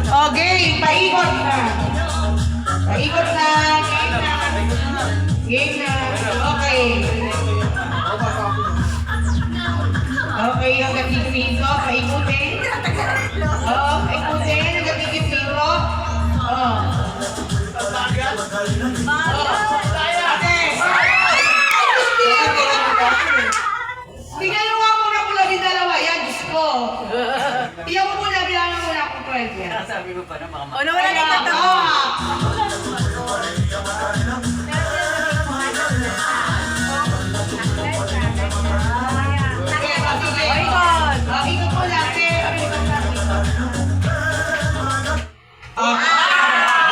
Okay, paikot na. Paikot na. Game na. Okay. Okay, yung gatigpito, paikutin. Oo, paikutin, yung gatigpito. Oo. Tingnan nyo nga muna kung lagi dalawa. Yan, Diyos ko. Iyan mo muna, bilangan muna kung 12 yan. Sabi ko pa na mga O, nawala na yung tatawa.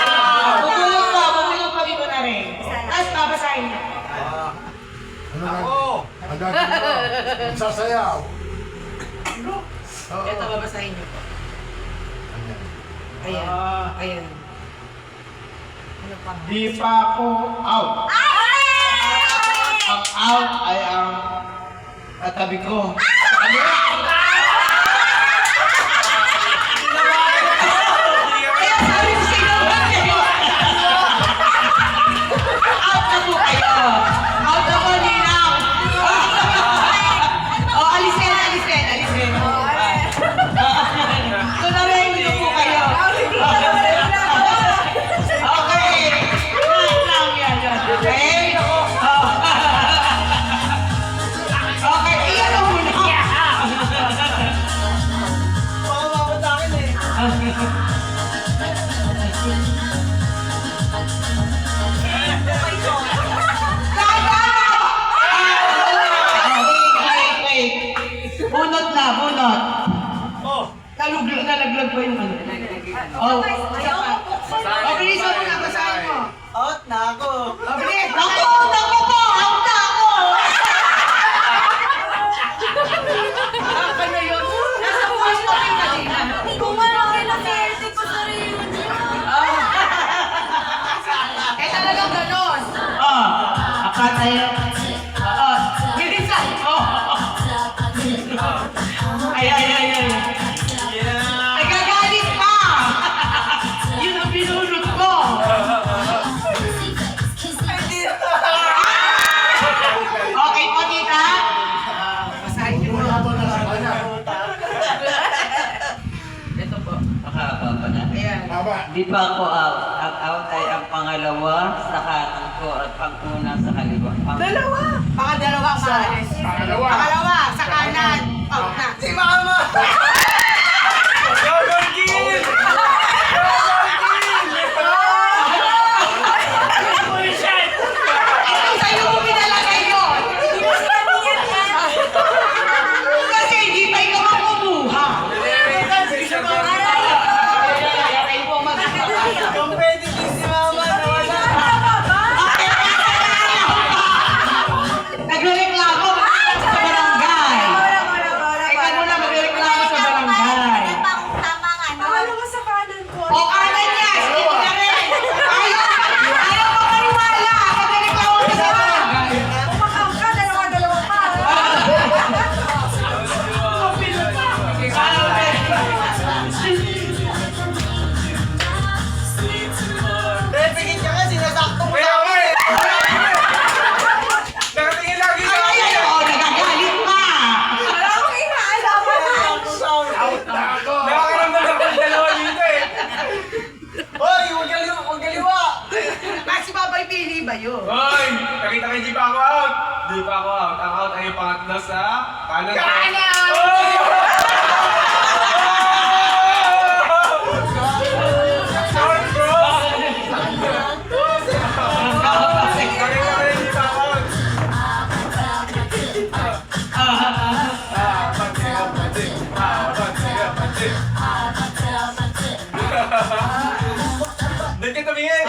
Ikot mo lang, bumulong pa dito na rin. Tapos babasahin niya. Ang gagawin ko, magsasayaw. Ito, babasahin niyo po. Ayan. Ayan. Ano pa? Di pa ako out. Ang out ay ang katabi ko. Ayan, sabi ko sa'yo. Out na po kayo. Out na po, Ninang. Oh, alisin. Tunarin niyo po kayo. Okay. Lang yan. Okay. Okay, iyan ang muna. Wait. Bunot na, bunot. Nalaglag pa yung ano. Oh. Oh, bilis mo na, basahin mo. out na ako. Oh, bilis. Ako po! Out na ako! Ano yun? Nasa voice mo rin kanina. Eh, talagang ganon. Akatay. Bilisan. Ay. Nagagalit pa. Yun ang binunod ko. Okay po, tita. Basahin niyo muna. Ito po. Makakapa pa na. Ayan. Tama. Di pa ako out. Ang out ay ang pangalawa sa kanan ko at pang-una sa kaliwa. Dalawa. Pangadalawa ang maalis. Pangalawa, sa kanan. Out na. Si Mama! Ito sa'yo mo pinalagay yun. Kasi hindi pa ikaw makubuha. Ay po, mag-ipapaya. Nagreklamo sa barangay. Ikaw muna magreklamo sa barangay. O kanan niya, dito na rin. Ayaw mo maniwala. Magreklamo ka sa barangay. Ay, oo, nagagalit pa. Out na ako. Kasi babay pili ba yun? Hoy! Nakita kayo, di pa ako out! Di pa ako out. Ang out ay yung pangatlo sa kanan ko. Kanan! Sorry, bro! Nakita kayo, di pa ako out. Doon ka tumingin!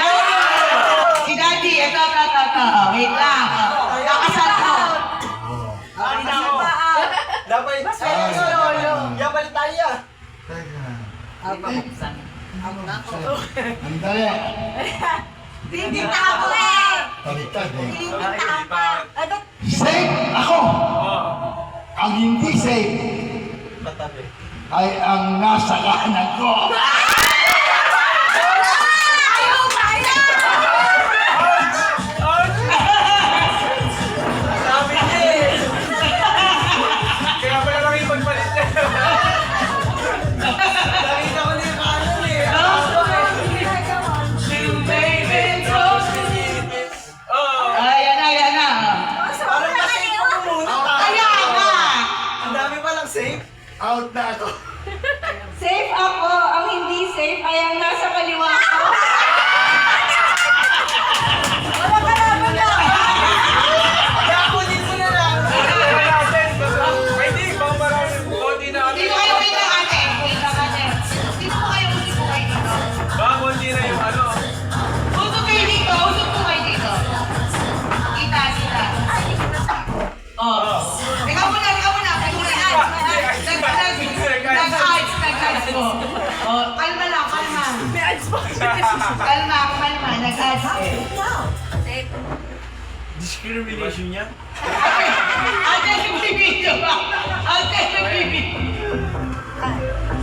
Si Daddy, ito. Wait lang. Kakasal ko. Dapat Teka. balik tayo. Teka. Andali. Bibita ako eh! Baliktad eh. Bibita ka! Ano? Safe ako. Ang hindi safe Patabi. ay ang nasa kanan ko. Kalma, nag-ads eh. Discrimination niya? Ate, nagbibideo ba? Ate, nagbibideo.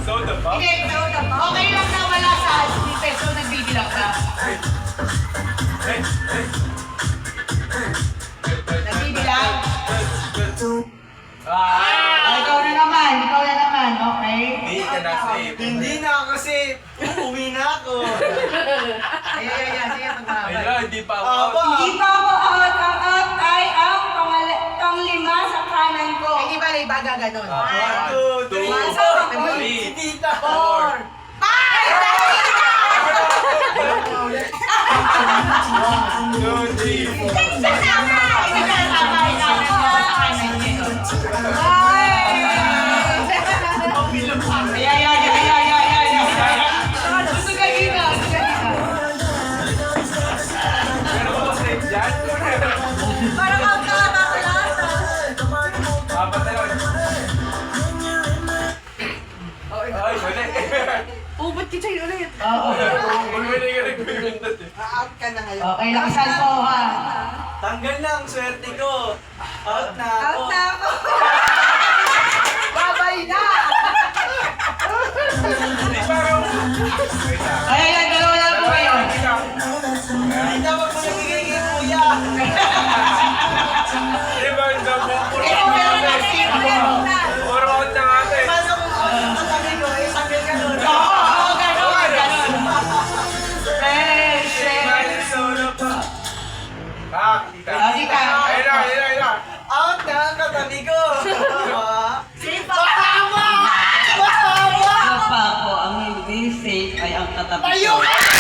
Soda pa? Hindi, okay lang na wala sa ads dito, so nagbibilang ka. Nagbibilang? Ikaw na naman, okay? Hindi ka na safe. Hindi na ako safe. Uuwi na ako. Ayan, sige, pagmamay. Ayun, hindi pa ako out. Aba. Hindi pa ako out. Ang out ay ang pang-lima sa kanan ko. Hindi ba, iba gaganon? 1, 2, 3, Masama ko. Si Tita. 4. 2, 3, 4. Pero ako safe dyan. Parang out na nakakalata. Apat na lang. Ay, mali. Ubod kita yun ulit. Bumili ka nagpipindot eh. Out ka na ngayon. Okay, lakasan ko ha. Tanggal na ang swerte ko. Out na ako. Out na ako. Babay na! Hindi parang... Wait lang. Ayan, dalawa lang po kayo. Wait lang. Tita, wag mo nabigay kay Kuya. Di ba, ang dami? Puro Ikaw out meron na na, ate. sino meron na? Puro out na ate. Paano kung ang sabi ko, tanggal ka doon? Oo, ganon. Friendship. Soda pa. Kita. Kita. Ayun na. Out na ang katabi ko. Safe ako. Sa pa po, ang hindi safe ay ang katabi ko. Tayo ka!